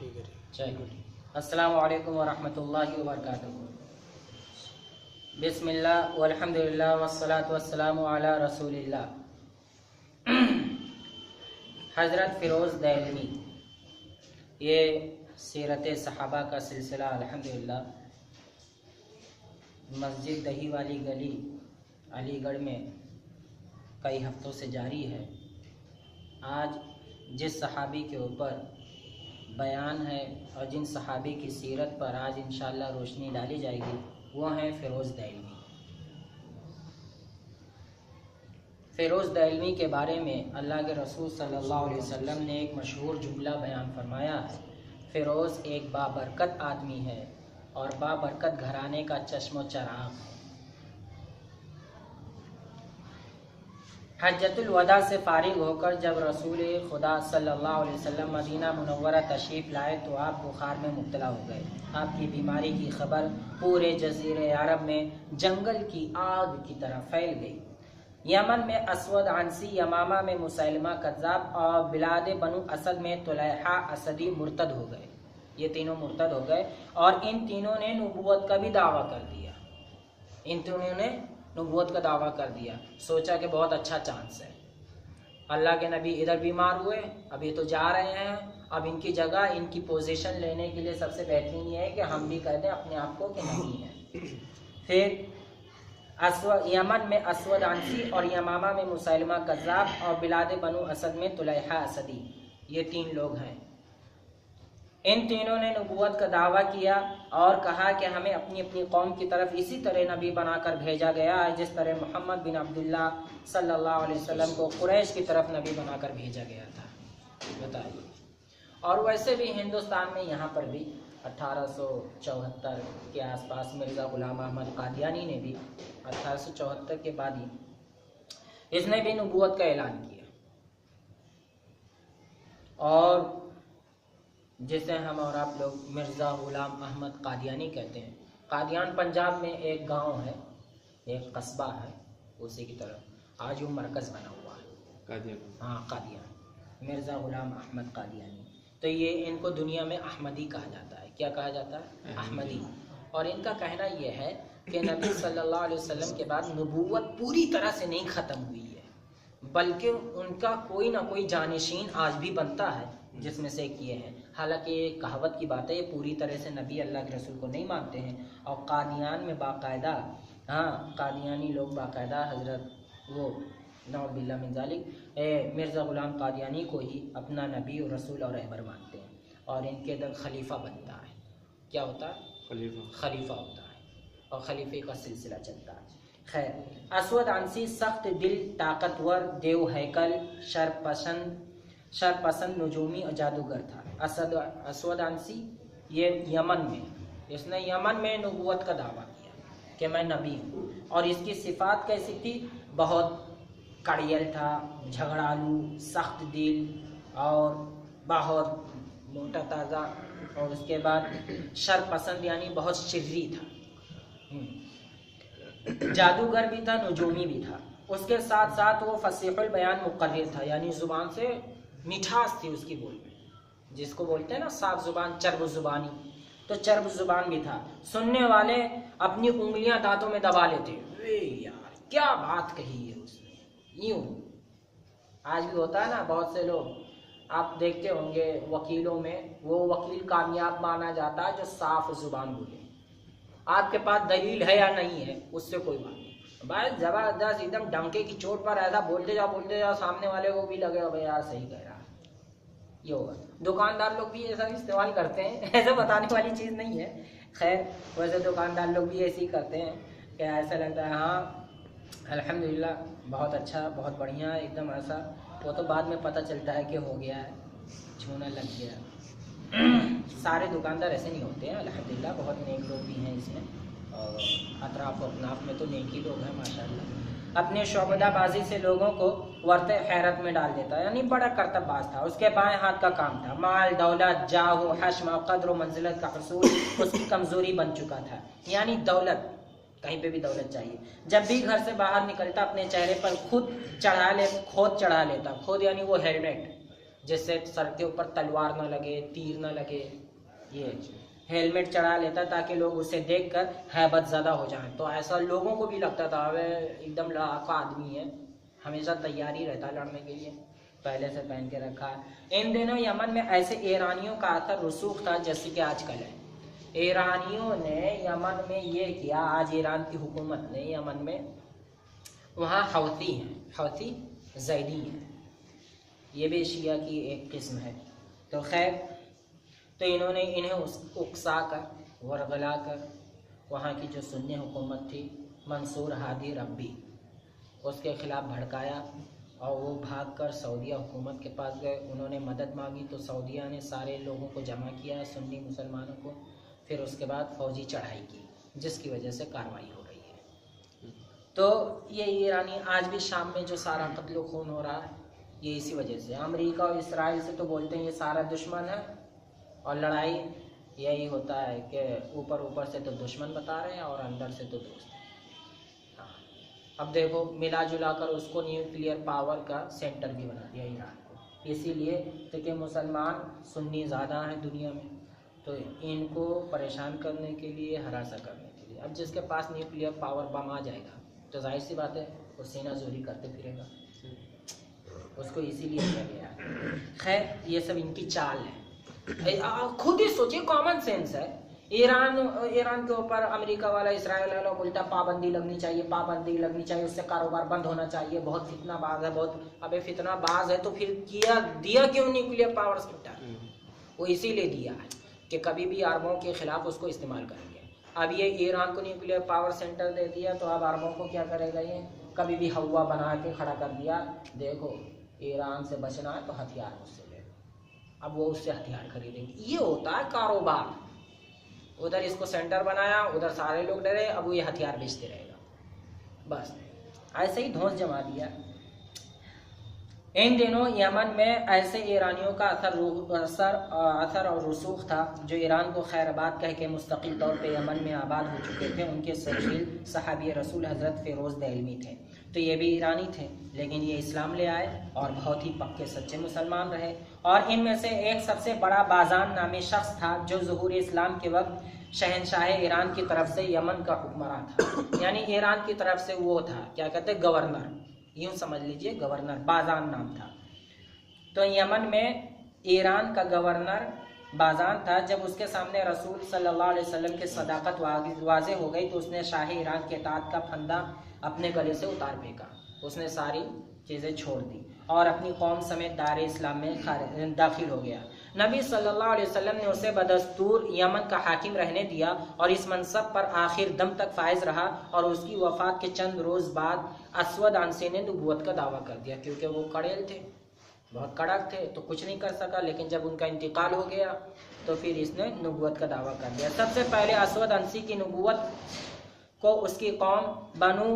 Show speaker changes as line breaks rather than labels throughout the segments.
चलिए, अस्सलामु अलैकुम वरहमतुल्लाहि वबरकातुहू। बिस्मिल्लाह वल्हम्दुलिल्लाह वस्सलातु वस्सलामु अला रसूलिल्लाह। हज़रत फ़िरोज़ दैलवी, ये सीरत सहाबा का सिलसिला अल्हम्दुलिल्लाह मस्जिद दही वाली गली अलीगढ़ में कई हफ्तों से जारी है। आज जिस सहाबी के ऊपर बयान है और जिन सहाबी की सीरत पर आज इंशाअल्लाह रोशनी डाली जाएगी वो हैं फ़िरोज़ दैलवी। फ़िरोज़ दैलवी के बारे में अल्लाह के रसूल सल्लल्लाहु अलैहि वसल्लम ने एक मशहूर जुमला बयान फरमाया है, फ़िरोज़ एक बाबरकत आदमी है और बाबरकत घराने का चश्मो चराग है। हज्जतुल वदा से फारिग होकर जब रसूल खुदा सल्लल्लाहु अलैहि वसल्लम मदीना मुनव्वरा तशरीफ़ लाए तो आप बुखार में मुब्तला हो गए। आपकी बीमारी की खबर पूरे जज़ीरे अरब में जंगल की आग की तरह फैल गई। यमन में अस्वद आंसी, यमामा में मुसैलमा कज़्ज़ाब और बिलाद बनु असद में तुलैहा असदी मुर्तद हो गए। ये तीनों मुर्तद हो गए और इन तीनों ने नबूवत का भी दावा कर दिया। इन तीनों ने नबूवत का दावा कर दिया। सोचा कि बहुत अच्छा चांस है, अल्लाह के नबी इधर बीमार हुए, अब ये तो जा रहे हैं, अब इनकी जगह इनकी पोजीशन लेने के लिए सबसे बेहतरीन ये है कि हम भी कह दें अपने आप को कि नबी हैं। फिर यमन में अस्वद आंसी और यमामा में मुसैलमा कज़्ज़ाब और बिलाद बनु असद में तुलैहा असदी, ये तीन लोग हैं। इन तीनों ने नबूवत का दावा किया और कहा कि हमें अपनी अपनी कौम की तरफ इसी तरह नबी बनाकर भेजा गया है जिस तरह मोहम्मद बिन अब्दुल्ला सल्लल्लाहु अलैहि वसल्लम को कुरैश की तरफ नबी बनाकर भेजा गया था। बताइए। और वैसे भी हिंदुस्तान में यहाँ पर भी 1874 के आसपास मिर्ज़ा ग़ुलाम अहमद कादियानी ने भी 1874 के बाद ही इसने भी नबूवत का ऐलान किया। और जिसे हम और आप लोग मिर्ज़ा ग़ुलाम अहमद कादियानी कहते हैं। कादियान पंजाब में एक गांव है, एक कस्बा है, उसी की तरफ आज वो मरकज़ बना हुआ है कादियान। हाँ, कादियान, मिर्ज़ा ग़ुलाम अहमद कादियानी। तो ये इनको दुनिया में अहमदी कहा जाता है। क्या कहा जाता है? अहमदी। और इनका कहना यह है कि नबी सल्लल्लाहु अलैहि वसल्लम के बाद नबूवत पूरी तरह से नहीं ख़त्म हुई है, बल्कि उनका कोई ना कोई जानिशीन आज भी बनता है, जिसमें से एक ये है। हालांकि ये कहावत की बात है, ये पूरी तरह से नबी अल्लाह के रसूल को नहीं मानते हैं। और कादियान में बाकायदा, हाँ, कादियानी लोग बाकायदा हज़रत वो नौबिल्ला मिन ज़ालिक मिर्ज़ा ग़ुलाम कादियानी को ही अपना नबी और रसूल और रहबर मानते हैं। और इनके अंदर खलीफा बनता है। क्या होता है? खलीफा होता है और खलीफे का सिलसिला चलता है। खैर, अस्वद आंसी सख्त दिल, ताकतवर, देव हैकल, शरपसंद नजूमी और जादूगर था। अस्वद आंसी ये यमन में, इसने यमन में नबूवत का दावा किया कि मैं नबी हूँ। और इसकी सिफात कैसी थी? बहुत कड़ियल था, झगड़ालू, सख्त दिल और बहुत मोटा ताज़ा। और उसके बाद शरपसंद यानी बहुत शिर्री था, जादूगर भी था, नजूमी भी था। उसके साथ साथ वो फसीहुल बयान मुकर्रिर था, यानी ज़ुबान से मिठास थी उसकी बोल में, जिसको बोलते हैं ना साफ ज़ुबान, चर्ब ज़ुबानी, तो चर्ब ज़ुबान भी था। सुनने वाले अपनी उंगलियां दांतों में दबा लेते, वे यार क्या बात कही है उसने। यूं आज भी होता है ना, बहुत से लोग आप देखते होंगे वकीलों में, वो वकील कामयाब माना जाता है जो साफ ज़ुबान बोले। आपके पास दलील है या नहीं है उससे कोई बात नहीं, भाई ज़बरदस्त एकदम डंके की चोट पर ऐसा बोलते जाओ सामने वाले को भी लगे भाई यार सही कह रहा है। ये होगा। दुकानदार लोग भी ऐसा इस्तेमाल करते हैं, ऐसा बताने वाली चीज़ नहीं है। खैर, वैसे दुकानदार लोग भी ऐसे ही करते हैं कि ऐसा लगता है हाँ अल्हम्दुलिल्लाह बहुत अच्छा, बहुत बढ़िया, एकदम ऐसा। वो तो बाद में पता चलता है कि हो गया है, छूना लग गया। सारे दुकानदार ऐसे नहीं होते हैं अल्हम्दुलिल्लाह, बहुत नेक लोग भी हैं इसमें और अतराफ़ अपनाफ में तो नेक ही लोग हैं माशाअल्लाह। अपने शोबदाबाजी से लोगों को वर्ते हैरत में डाल देता, यानी बड़ा करतबबाज था। उसके बाएं हाथ का काम था, माल, दौलत, जाहो, हश्म, कद्र व मंजिलत का हसूल उसकी कमज़ोरी बन चुका था। यानी दौलत, कहीं पे भी दौलत चाहिए। जब भी घर से बाहर निकलता अपने चेहरे पर खोद चढ़ा लेता। खोद यानी वो हेलमेट, जिससे सर के ऊपर तलवार न लगे, तीर न लगे। ये हेलमेट चढ़ा लेता ताकि लोग उसे देखकर हैबत ज़्यादा हो जाएं। तो ऐसा लोगों को भी लगता था वह एकदम लड़ाका आदमी है, हमेशा तैयारी रहता है लड़ने के लिए, पहले से पहन के रखा है। इन दिनों यमन में ऐसे ईरानियों का असर रसूख था जैसे कि आजकल है। ईरानियों ने यमन में ये किया, आज ईरान की हुकूमत ने यमन में, वहाँ हौती हैं, हौती ज़ैदी हैं, ये भी शिया की एक किस्म है। तो खैर, तो इन्होंने इन्हें उकसा कर वरगला कर वहाँ की जो सुन्नी हुकूमत थी मंसूर हादी रब्बी, उसके ख़िलाफ़ भड़काया और वो भागकर सऊदीया हुकूमत के पास गए। उन्होंने मदद मांगी तो सऊदीया ने सारे लोगों को जमा किया, सुन्नी मुसलमानों को, फिर उसके बाद फ़ौजी चढ़ाई की, जिसकी वजह से कार्रवाई हो रही है। तो ये ईरानी आज भी शाम में जो सारा कत्ल खून हो रहा है, ये इसी वजह से। अमेरिका और इसराइल से तो बोलते हैं ये सारा दुश्मन है, और लड़ाई यही होता है कि ऊपर ऊपर से तो दुश्मन बता रहे हैं और अंदर से तो दोस्त। हाँ, अब देखो मिला जुला कर उसको न्यूक्लियर पावर का सेंटर भी बना दिया ईरान को, इसीलिए कि मुसलमान सुन्नी ज़्यादा हैं दुनिया में, तो इनको परेशान करने के लिए, हरासा करने के लिए। अब जिसके पास न्यूक्लियर पावर बम आ जाएगा तो जाहिर सी बात है वो सीनाजोरी करते फिरेगा, उसको इसीलिए किया गया। खैर, ये सब इनकी चाल है। खुद ही सोचिए, कॉमन सेंस है। ईरान के ऊपर अमेरिका वाला, इसराइल वाला बोलता पाबंदी लगनी चाहिए, पाबंदी लगनी चाहिए, उससे कारोबार बंद होना चाहिए, बहुत फितनाबाज है, बहुत। अबे फितनाबाज है तो फिर दिया क्यों न्यूक्लियर पावर सेंटर? वो इसीलिए दिया है कि कभी भी अरबों के खिलाफ उसको इस्तेमाल करेंगे। अब ये ईरान को न्यूक्लियर पावर सेंटर दे दिया तो अब अरबों को क्या करेगा? ये कभी भी हवा बना के खड़ा कर दिया, देखो ईरान से बचना है तो हथियार मुझसे ले, अब वो उससे हथियार खरीदेंगे। ये होता है कारोबार। उधर इसको सेंटर बनाया, उधर सारे लोग डरे, अब वो ये हथियार बेचते रहेगा, बस ऐसे ही धौंस जमा दिया। इन दिनों यमन में ऐसे ईरानियों का असर और रसूख था जो ईरान को खैराबाद कह के मुस्तकिल तौर पे यमन में आबाद हो चुके थे। उनके शकील सहाबी रसूल हज़रत फ़िरोज़ दहलवी थे। तो ये भी ईरानी थे, लेकिन ये इस्लाम ले आए और बहुत ही पक्के सच्चे मुसलमान रहे। और इनमें से एक सबसे बड़ा बाज़ान नामी शख्स था जो ज़ुहूर इस्लाम के वक्त शहनशाह ईरान की तरफ से यमन का हुक्मरान था। यानी ईरान की तरफ से वो था, क्या कहते हैं, गवर्नर, यूं समझ लीजिए गवर्नर, बाज़ान नाम था। तो यमन में ईरान का गवर्नर बाज़ान था। जब उसके सामने रसूल सल्लल्लाहु अलैहि वसल्लम की सदाकत वाज़ेह हो गई तो उसने शाह ईरान के ताज का फंदा अपने गले से उतार फेंका। उसने सारी चीज़ें छोड़ दी और अपनी कौम समेत दार इस्लाम में दाखिल हो गया। नबी सल्लल्लाहु अलैहि वसल्लम ने उसे बदस्तूर यमन का हाकिम रहने दिया और इस मनसब पर आखिर दम तक फायज रहा। और उसकी वफ़ात के चंद रोज़ बाद असवद आनसी ने नबूवत का दावा कर दिया, क्योंकि वो कड़ेल थे, बहुत कड़क थे, तो कुछ नहीं कर सका। लेकिन जब उनका इंतकाल हो गया तो फिर इसने नबूवत का दावा कर दिया। सबसे पहले असवद आनसी की नबूवत को उसकी कौम बनु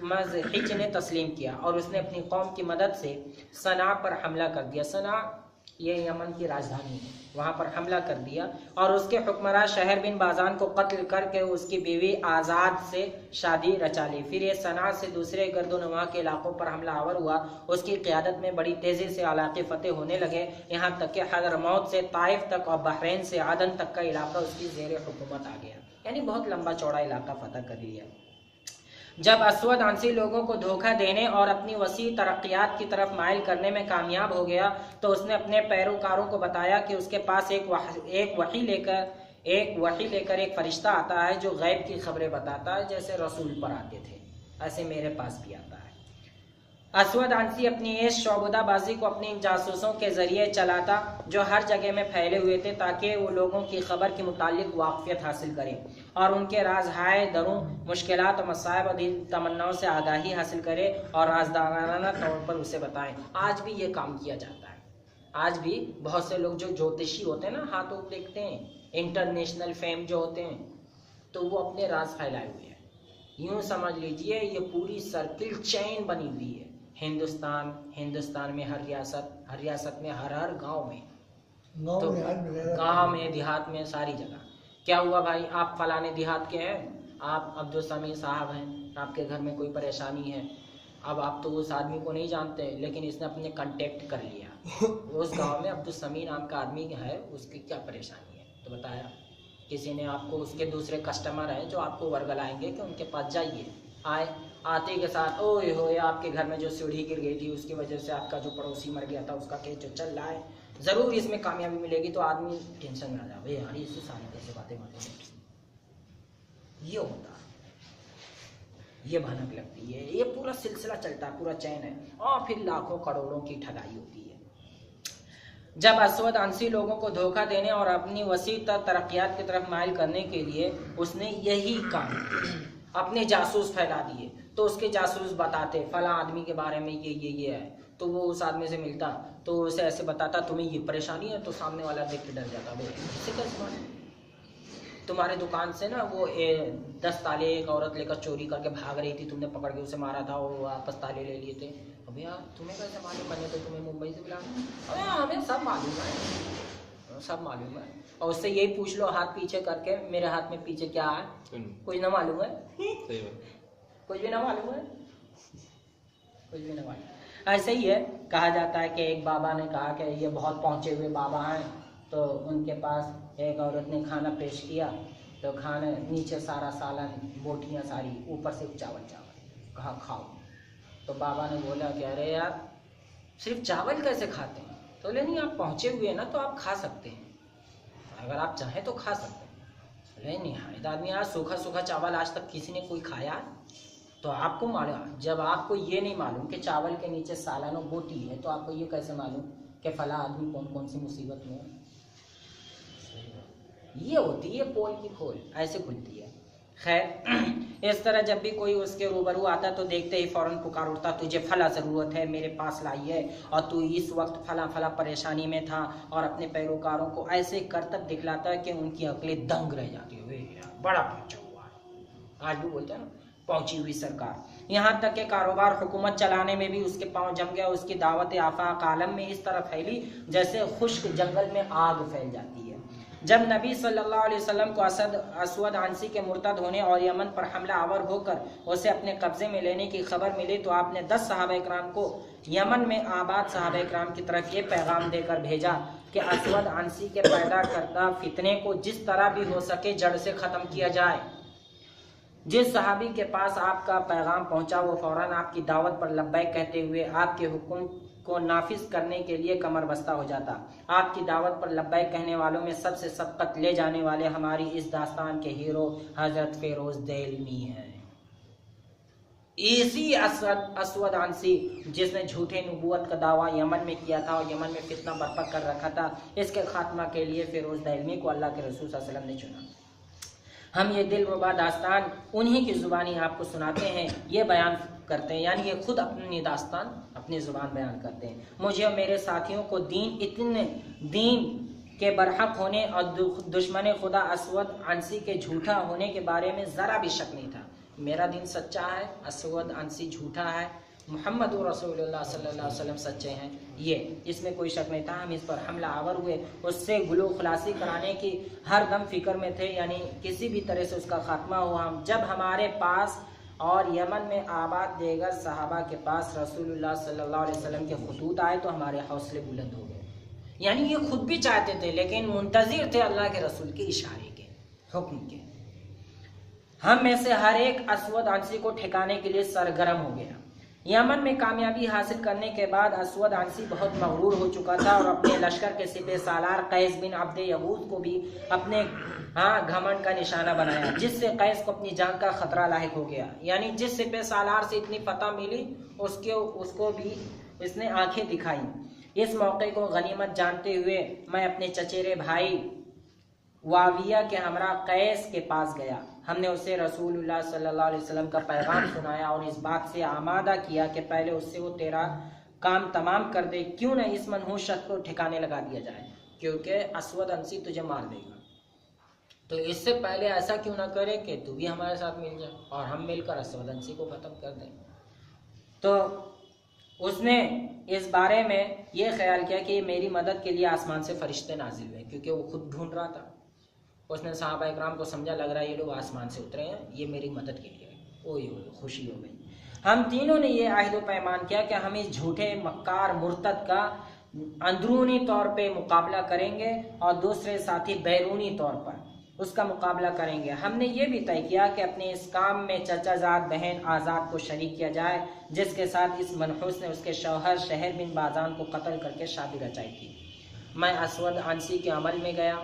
मज़हिज ने तस्लीम किया और उसने अपनी कौम की मदद से सना पर हमला कर दिया। सना ये यमन की राजधानी है, वहाँ पर हमला कर दिया और उसके हुक्मरान शहर बिन बाज़ान को कत्ल करके उसकी बीवी आज़ाद से शादी रचा ली। फिर ये सना से दूसरे गर्दोनवा के इलाकों पर हमला आवर हुआ। उसकी क़यादत में बड़ी तेज़ी से इलाके फ़तेह होने लगे, यहाँ तक कि हज़रमौत से ताइफ तक और बहरैन से आदन तक का इलाका उसकी ज़ेर हुकूमत आ गया। यानी बहुत लंबा चौड़ा इलाका फ़तह कर लिया। जब असवद आनसी लोगों को धोखा देने और अपनी वसी तरक्यात की तरफ माइल करने में कामयाब हो गया तो उसने अपने पैरोकारों को बताया कि उसके पास एक वही लेकर एक फरिश्ता आता है जो गैब की खबरें बताता है, जैसे रसूल पर आते थे ऐसे मेरे पास भी आता है। असवद आनसी अपनी इस शौबदाबाजी को अपने जासूसों के जरिए चलाता जो हर जगह में फैले हुए थे, ताकि वो लोगों की खबर के मुतालिक वाक़फ़ियत हासिल करें और उनके राज हाय दरों, मुश्किलात और मसाइब और तमन्नाओं से आगाही हासिल करें और राजदाराना तौर पर उसे बताएं। आज भी ये काम किया जाता है। आज भी बहुत से लोग जो ज्योतिषी होते हैं ना, हाथों देखते हैं, इंटरनेशनल फेम जो होते हैं, तो वो अपने राज फैलाए हुए हैं। यूँ समझ लीजिए ये पूरी सर्किल चेन बनी हुई है। हिंदुस्तान में हर रियासत में हर गांव में, तो गांव में, देहात में, सारी जगह। क्या हुआ भाई, आप फलाने देहात के हैं, आप अब्दुल समी साहब हैं, आपके घर में कोई परेशानी है। अब आप तो उस आदमी को नहीं जानते, लेकिन इसने अपने कांटेक्ट कर लिया, उस गांव में अब्दुल समी नाम का आदमी है, उसकी क्या परेशानी है। तो बताया किसी ने आपको, उसके दूसरे कस्टमर हैं जो आपको वर्गलाएंगे कि उनके पास जाइए। आते के साथ ओए होए आपके घर में जो सीढ़ी गिर गई थी उसकी वजह से आपका जो पड़ोसी मर गया था उसका केस जो चल रहा है, ज़रूर इसमें कामयाबी मिलेगी। तो आदमी टेंशन में आ जाए, भाई यार इससे सारी कैसे बातें ये होता है, ये भनक लगती है, ये पूरा सिलसिला चलता है, पूरा चैन है, और फिर लाखों करोड़ों की ठगाई होती है। जब असवद अंसी लोगों को धोखा देने और अपनी वसी तरक्यात की तरफ माइल करने के लिए उसने यही काम, अपने जासूस फैला दिए। तो उसके जासूस बताते फला आदमी के बारे में ये है, तो वो उस आदमी से मिलता तो उसे ऐसे बताता तुम्हें ये परेशानी है, तो सामने वाला देख के डर जाता, भाई इससे कैसे मालूम, तुम्हारे दुकान से ना वो 10 ताले एक औरत लेकर चोरी करके भाग रही थी, तुमने पकड़ के उसे मारा था और वापस ताले ले लिए थे। अब यार तुम्हें कैसे मालूम, मैंने तो तुम्हें मुंबई से बुला। अरे हमें सब मालूम है, सब मालूम है। और उससे यही पूछ लो हाथ पीछे करके, मेरे हाथ में पीछे क्या है, कुछ ना मालूम है, कुछ भी ना मालूम है, कुछ भी ना मालूम। ऐसे ही है, कहा जाता है कि एक बाबा ने कहा कि ये बहुत पहुँचे हुए बाबा हैं, तो उनके पास एक औरत ने खाना पेश किया, तो खाने नीचे सारा सालन, बोटियाँ सारी, ऊपर से चावल, कहा खाओ। तो बाबा ने बोला कि अरे यार सिर्फ चावल कैसे खाते हैं, तो बोले नहीं आप पहुँचे हुए हैं ना, तो आप खा सकते हैं, अगर आप चाहें तो खा सकते हैं। बोले नहीं आदमी यार, सूखा सूखा चावल आज तक किसी ने कोई खाया, तो आपको मालूम, जब आपको ये नहीं मालूम कि चावल के नीचे सालानों बोटी है, तो आपको ये कैसे मालूम कि फला आदमी कौन कौन सी मुसीबत में है। ये होती है पोल की खोल, ऐसे खुलती है। खैर इस तरह जब भी कोई उसके रूबरू आता तो देखते ही फौरन पुकार उठता, तुझे फला ज़रूरत है मेरे पास लाइए, और तू इस वक्त फला फला परेशानी में था, और अपने पैरोकारों को ऐसे करतब दिखलाता है कि उनकी अकलें दंग रह जाती है, बड़ा पहुंचा हुआ है। आज भी बोलते हैं ना पहुंची हुई सरकार। यहाँ तक कि कारोबार हुकूमत चलाने में भी उसके पांव जम गया। उसकी दावत आफाक आलम में इस तरह फैली जैसे खुश्क जंगल में आग फैल जाती है। जब नबी सल्लल्लाहु अलैहि वसल्लम को असवद अंसी के मुर्तद होने और यमन पर हमला आवर होकर उसे अपने कब्जे में लेने की खबर मिली, तो आपने 10 सहाबा-ए-किराम को यमन में आबाद सहाबा-ए-किराम की तरफ ये पैगाम देकर भेजा कि असवद अंसी के पैदा करदा फितने को जिस तरह भी हो सके जड़ से ख़त्म किया जाए। जिस सहाबी के पास आपका पैगाम पहुंचा वो फौरन आपकी दावत पर लब्बैक कहते हुए आपके हुक्म को नाफिज करने के लिए कमर बस्ता हो जाता। आपकी दावत पर लब्बैक कहने वालों में सबसे सबकत ले जाने वाले हमारी इस दास्तान के हीरो हजरत फेरोज दैलमी हैं। इसी असवद अंसी जिसने झूठे नबूवत का दावा यमन में किया था और यमन में फितना बर्पा कर रखा था, इसके खात्मा के लिए फेरोज दैलमी को अल्लाह के रसूल सल्लल्लाहु अलैहि वसल्लम ने चुना। हम ये दिलरुबा दास्तान उन्हीं की ज़ुबानी आपको सुनाते हैं, ये बयान करते हैं, यानी ये खुद अपनी दास्तान अपनी ज़ुबान बयान करते हैं। मुझे और मेरे साथियों को दीन के बरहक होने और दुश्मन खुदा असवद अंसी के झूठा होने के बारे में ज़रा भी शक नहीं था। मेरा दीन सच्चा है, असवद अंसी झूठा है, मुहम्मद रसूलुल्लाह सल्लल्लाहु अलैहि वसल्लम सच्चे हैं, ये इसमें कोई शक नहीं था। हम इस पर हमला आवर हुए, उससे गुलो खुलासी कराने की हर दम फिक्र में थे, यानी किसी भी तरह से उसका खात्मा हुआ। हम जब हमारे पास और यमन में आबाद देगर सहाबा के पास रसूलुल्लाह सल्लल्लाहु अलैहि वसल्लम के खतूत आए तो हमारे हौसले बुलंद हो गए। यानी ये खुद भी चाहते थे लेकिन मुंतज़िर थे अल्लाह के रसूल के इशारे के, हुक्म के। हम में से हर एक असवद अंसी को ठिकाने के लिए सरगर्म हो गया। यमन में कामयाबी हासिल करने के बाद असवद अंसी बहुत मगरूर हो चुका था और अपने लश्कर के सिपह सालार कैस बिन अब्द यगूद को भी अपने घमंड का निशाना बनाया, जिससे कैस को अपनी जान का खतरा लाहिक हो गया। यानी जिस सिपह सालार से इतनी फतह मिली उसको भी इसने आंखें दिखाई। इस मौके को गनीमत जानते हुए मैं अपने चचेरे भाई वाविया के हमरा कैस के पास गया। हमने उसे रसूलुल्लाह सल्लल्लाहु अलैहि वसल्लम का पैगाम सुनाया और इस बात से आमादा किया कि पहले उससे वो तेरा काम तमाम कर दे, क्यों न इस मनहूस शख्स को ठिकाने लगा दिया जाए, क्योंकि असवद अंसी तुझे मार देगा। तो इससे पहले ऐसा क्यों ना करे कि तू भी हमारे साथ मिल जाए और हम मिलकर असवद अंसी को ख़त्म कर दें। तो उसने इस बारे में यह ख्याल किया कि मेरी मदद के लिए आसमान से फरिश्ते नाजिल हुए, क्योंकि वो खुद ढूंढ रहा था। उसने सहाबा इकराम को समझा, लग रहा है ये लोग आसमान से उतरे हैं, ये मेरी मदद के लिए। ओए खुशी हो गई। हम तीनों ने ये अहद पैमान किया कि हम इस झूठे मक्कार मुर्तद का अंदरूनी तौर पे मुकाबला करेंगे और दूसरे साथी बैरूनी तौर पर उसका मुकाबला करेंगे। हमने ये भी तय किया कि अपने इस काम में चचाजाद बहन आज़ाद को शरीक किया जाए, जिसके साथ इस मनहूस ने उसके शौहर शहर बिन बाज़ान को कत्ल करके शादी रचाई थी। मैं असवद आंसी के अमल में गया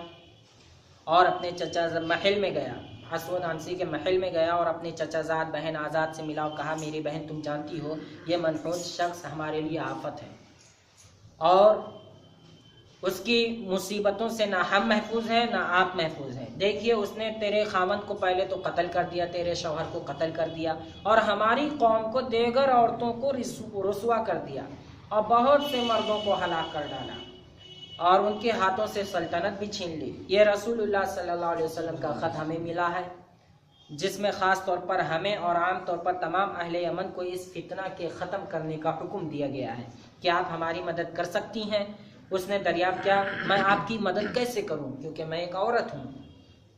और अपने चचा महल में गया, असवद आंसी के महल में गया और अपने चचाजाद बहन आज़ाद से मिला और कहा, मेरी बहन तुम जानती हो ये मनहूस शख्स हमारे लिए आफत है और उसकी मुसीबतों से ना हम महफूज हैं ना आप महफूज हैं। देखिए उसने तेरे खावंद को पहले तो कत्ल कर दिया, तेरे शौहर को कत्ल कर दिया और हमारी कौम को देगर औरतों को रुसवा कर दिया और बहुत से मर्दों को हलाक कर डाला और उनके हाथों से सल्तनत भी छीन ली। ये रसूलुल्लाह सल्लल्लाहु अलैहि वसल्लम का ख़त हमें मिला है, जिसमें ख़ास तौर पर हमें और आम तौर पर तमाम अहले यमन को इस फितना के ख़त्म करने का हुक्म दिया गया है कि आप हमारी मदद कर सकती हैं। उसने दरियाफ्त किया, मैं आपकी मदद कैसे करूं क्योंकि मैं एक औरत हूं।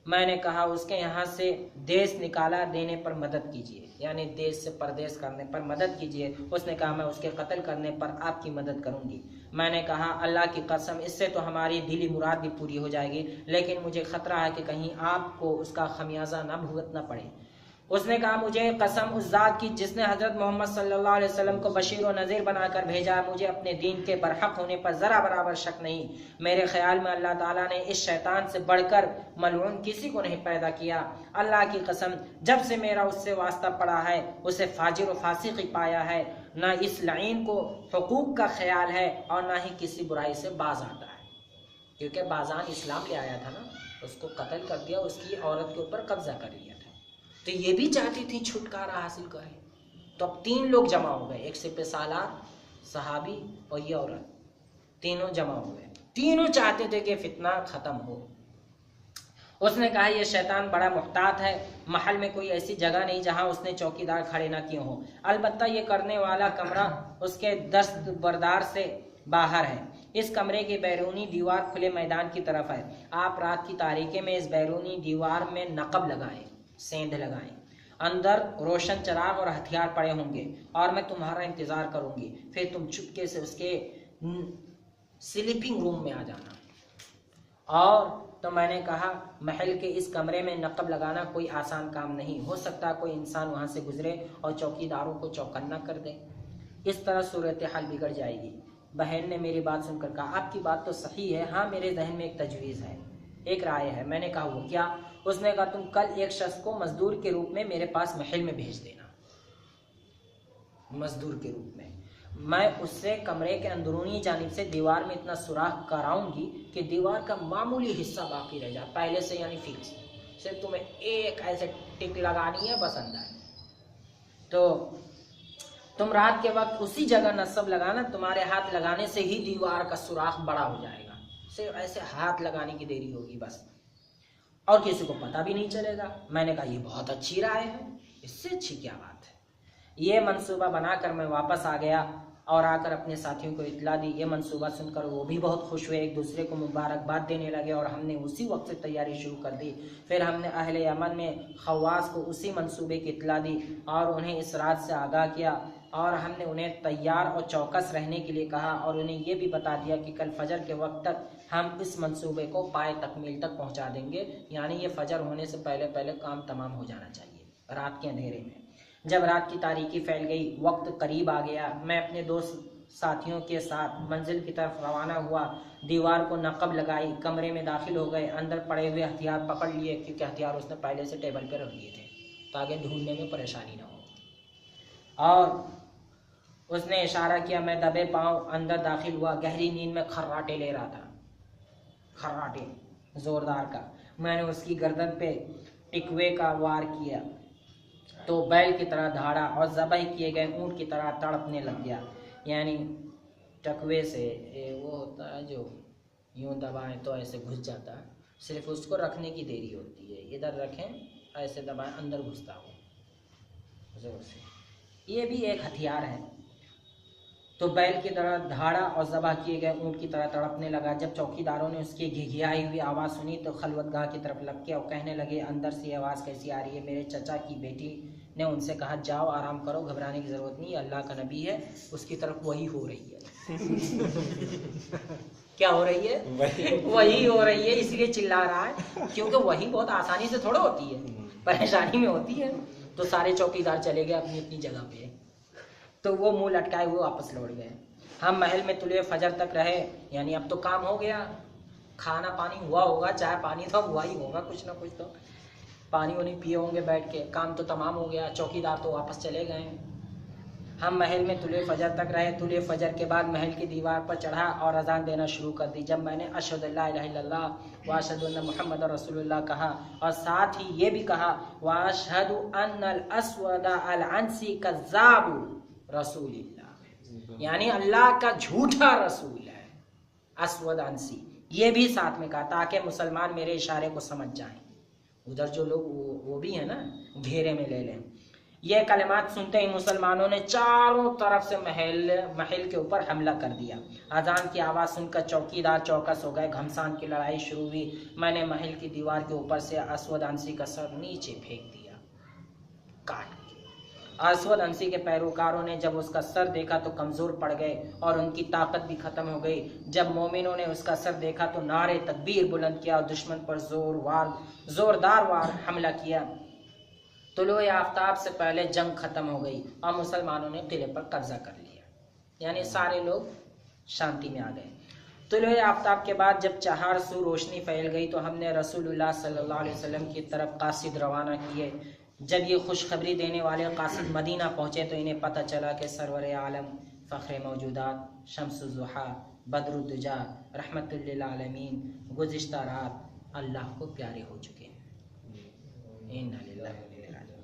मैंने कहा, उसके यहाँ से देश निकाला देने पर मदद कीजिए, यानी देश से परदेश करने पर मदद कीजिए। उसने कहा, मैं उसके कत्ल करने पर आपकी मदद करूंगी। मैंने कहा, अल्लाह की कसम इससे तो हमारी दिली मुराद भी पूरी हो जाएगी, लेकिन मुझे खतरा है कि कहीं आपको उसका खमियाजा ना भुगतना पड़े। उसने कहा, मुझे कसम उस ज़ात की जिसने हज़रत मोहम्मद सल्लल्लाहु अलैहि वसल्लम को बशीर और नज़ीर बनाकर भेजा, मुझे अपने दीन के बरहक होने पर ज़रा बराबर शक नहीं। मेरे ख्याल में अल्लाह ताला ने इस शैतान से बढ़कर मलऊन किसी को नहीं पैदा किया। अल्लाह की कसम जब से मेरा उससे वास्ता पड़ा है उसे फाजिर और फासिक ही पाया है, ना इस लाइन को हुकूक का ख्याल है और ना ही किसी बुराई से बाज आता है, क्योंकि बाजान इस्लाम ले आया था ना, उसको कत्ल कर दिया, उसकी औरत के ऊपर कब्जा कर लिया था। तो ये भी चाहती थी छुटकारा हासिल करे। तो अब 3 लोग जमा हो गए, एक सिपह सालार, सहाबी और ये औरत, तीनों जमा हो गए। तीनों चाहते थे कि फितना खत्म हो। उसने कहा, यह शैतान बड़ा मुहतात है, महल में कोई ऐसी जगह नहीं जहां उसने चौकीदार खड़े ना किए हों। अलबत्ता ये करने वाला कमरा उसके दस्तबरदार से बाहर है। इस कमरे की बैरूनी दीवार खुले मैदान की तरफ है। आप रात की तारीकी में इस बैरूनी दीवार में नकब लगाएं, सेंध लगाएं। अंदर रोशन चराग और हथियार पड़े होंगे और मैं तुम्हारा इंतजार करूंगी। फिर तुम चुपके से उसके स्लीपिंग रूम में आ जाना। और तो मैंने कहा, महल के इस कमरे में नकब लगाना कोई आसान काम नहीं, हो सकता कोई इंसान वहां से गुजरे और चौकीदारों को चौकन्ना कर दे। इस तरह सूरत हाल बिगड़ जाएगी। बहन ने मेरी बात सुनकर कहा, आपकी बात तो सही है, हाँ मेरे जहन में एक तजवीज़ है, एक राय है। मैंने कहा, वो क्या? उसने कहा, तुम कल एक शख्स को मजदूर के रूप में मेरे पास महल में भेज देना। मजदूर के रूप में मैं उससे कमरे के अंदरूनी जानिब से दीवार में इतना सुराख कराऊंगी कि दीवार का मामूली हिस्सा बाकी रह जाए पहले से, यानी फिक्स। सिर्फ तुम्हें एक ऐसे टिक लगानी है बस अंदर। तो तुम रात के वक्त उसी जगह नस्ब लगाना, तुम्हारे हाथ लगाने से ही दीवार का सुराख बड़ा हो जाएगा। सिर्फ ऐसे हाथ लगाने की देरी होगी बस, और किसी को पता भी नहीं चलेगा। मैंने कहा, ये बहुत अच्छी राय है, इससे अच्छी क्या बात है। ये मंसूबा बनाकर मैं वापस आ गया और आकर अपने साथियों को इत्ला दी। ये मंसूबा सुनकर वो भी बहुत खुश हुए, एक दूसरे को मुबारकबाद देने लगे और हमने उसी वक्त से तैयारी शुरू कर दी। फिर हमने अहले यमन में खवास को उसी मंसूबे की इत्ला दी और उन्हें इस रात से आगाह किया और हमने उन्हें तैयार और चौकस रहने के लिए कहा और उन्हें ये भी बता दिया कि कल फजर के वक्त तक हम इस मंसूबे को पाए तकमील तक पहुँचा देंगे, यानी ये फजर होने से पहले पहले काम तमाम हो जाना चाहिए रात के अंधेरे में। जब रात की तारीकी फैल गई, वक्त करीब आ गया, मैं अपने 2 साथियों के साथ मंजिल की तरफ रवाना हुआ। दीवार को नकब लगाई, कमरे में दाखिल हो गए। अंदर पड़े हुए हथियार पकड़ लिए, क्योंकि हथियार उसने पहले से टेबल पर रख दिए थे ताकि ढूंढने में परेशानी ना हो। और उसने इशारा किया, मैं दबे पाँव अंदर दाखिल हुआ। गहरी नींद में खर्राटे ले रहा था, खर्राटे जोरदार का। मैंने उसकी गर्दन पे टिकवे का वार किया तो बैल की तरह धाड़ा और ज़बाह किए गए ऊँट की तरह तड़पने लग गया। यानी टकवे से वो होता है जो यूं दबाएं तो ऐसे घुस जाता है, सिर्फ उसको रखने की देरी होती है। इधर रखें, ऐसे दबाएं, अंदर घुसता हो जोर से। ये भी एक हथियार है। तो बैल की तरह धाड़ा और ज़बाह किए गए ऊँट की तरह तड़पने लगा। जब चौकीदारों ने उसकी घिघियाई हुई आवाज़ सुनी तो खलवतगाह की तरफ लपके और कहने लगे, अंदर से आवाज़ कैसी आ रही है? मेरे चचा की बेटी ने उनसे कहा, जाओ आराम करो, घबराने की ज़रूरत नहीं, अल्लाह का नबी है, उसकी तरफ वही हो रही है। क्या हो रही है? वही हो रही है, इसलिए चिल्ला रहा है, क्योंकि वही बहुत आसानी से थोड़ा होती है, परेशानी में होती है। तो सारे चौकीदार चले गए अपनी अपनी जगह पे, तो वो मुंह लटकाए हुए वापस लौट गए। हम महल में तुले फजर तक रहे, यानी अब तो काम हो गया, खाना पानी हुआ होगा, चाय पानी तो हुआ ही होगा, कुछ ना कुछ तो पानी वानी पिए होंगे बैठ के, काम तो तमाम हो गया, चौकीदार तो वापस चले गए। हम महल में तुले फजर तक रहे। तुले फजर के बाद महल की दीवार पर चढ़ा और अजान देना शुरू कर दी। जब मैंने अशहदु अल्ला इलाहा इल्लल्लाह व अशहदु अन्ना मुहम्मदर रसूलुल्लाह कहा और साथ ही ये भी कहा व अशहदु अन्नल अस्वद अल अंसी कज़्ज़ाबु रसूलुल्लाह, यानी अल्लाह का झूठा रसूल है अस्वद अंसी, ये भी साथ में कहा ताकि मुसलमान मेरे इशारे को समझ जाएं। उधर जो लोग वो भी है ना, घेरे में ले लें। ये कलिमात सुनते ही मुसलमानों ने चारों तरफ से महल के ऊपर हमला कर दिया। अजान की आवाज़ सुनकर चौकीदार चौकस हो गए। घमसान की लड़ाई शुरू हुई। मैंने महल की दीवार के ऊपर से अस्वद अंसी का सर नीचे फेंक दिया, काट के। अस्वद अंसी के पैरोकारों ने जब उसका सर देखा तो कमज़ोर पड़ गए और उनकी ताकत भी ख़त्म हो गई। जब मोमिनों ने उसका सर देखा तो नारे तकबीर बुलंद किया और दुश्मन पर जोरदार वार हमला किया। तुलुए आफ्ताब से पहले जंग खत्म हो गई और मुसलमानों ने किले पर कब्जा कर लिया, यानी सारे लोग शांति में आ गए। तुलुए आफ्ताब के बाद जब 4 सू रोशनी फैल गई तो हमने रसूलुल्लाह सल्लल्लाहु अलैहि वसल्लम की तरफ कासिद रवाना किए। जब ये खुशखबरी देने वाले कासिद मदीना पहुँचे तो इन्हें पता चला कि सरवर आलम फ़ख्र मौजूदात शम्सुज़्ज़ुहा बदरुद्दुजा रहमतुल लिल आलमीन गुज़िश्ता रात अल्लाह को प्यारे हो चुके हैं। इन्ना लिल्लाहि व इन्ना इलैहि राजिऊन।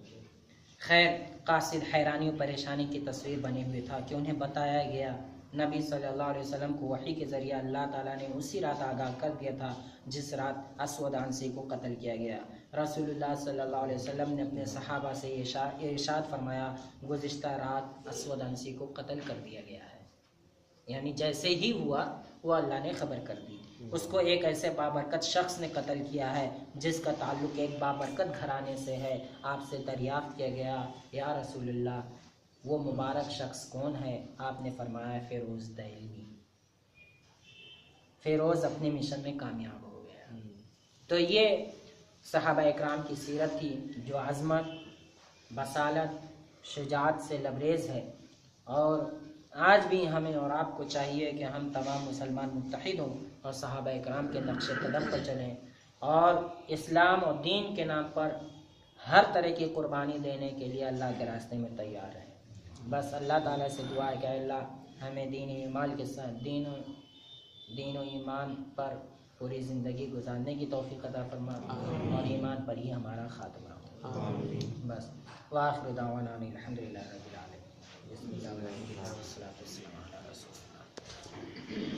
खैर, कासिद हैरानी और परेशानी की तस्वीर बने हुए था कि उन्हें बताया गया नबी सल्लल्लाहु अलैहि वसल्लम को वही के ज़रिए अल्लाह ताला ने उसी रात आगाह कर दिया था जिस रात अस्वद अंसी को कत्ल किया गया। रसूलुल्लाह सल्लल्लाहु अलैहि वसल्लम ने अपने सहाबा से इरशाद फरमाया, गुज़िश्ता रात अस्वद अंसी को कत्ल कर दिया गया है, यानी जैसे ही हुआ वो अल्लाह ने खबर कर दी। उसको एक ऐसे बाबरकत शख्स ने कत्ल किया है जिसका ताल्लुक एक बाबरकत घराने से है। आपसे दरियाफ्त किया गया, या रसूलुल्लाह वो मुबारक शख्स कौन है? आपने फरमाया फ़िरोज़ दैलमी। फ़िरोज़ अपने मिशन में कामयाब हो गया। तो ये सहाबा इकराम की सीरत थी जो अज़मत, बसालत, शुजाअत से लबरेज़ है। और आज भी हमें और आपको चाहिए कि हम तमाम मुसलमान मुत्तहिद हों और सहाबा इकराम के नक्शे कदम पर चलें और इस्लाम और दीन के नाम पर हर तरह की कुर्बानी देने के लिए अल्लाह के रास्ते में तैयार हैं। बस अल्लाह ताला से दुआ है कि अल्लाह हमें दीन ईमान के साथ दीन और ईमान पर पूरी ज़िंदगी गुजारने की तौफीक अता फरमा और ईमान पर ही हमारा खात्मा हो। बस वाखिर दावाना अनिल हम्दुलिल्लाहि रब्बिल आलमीन। बिस्मिल्लाहिर्रहमानिर्रहीम।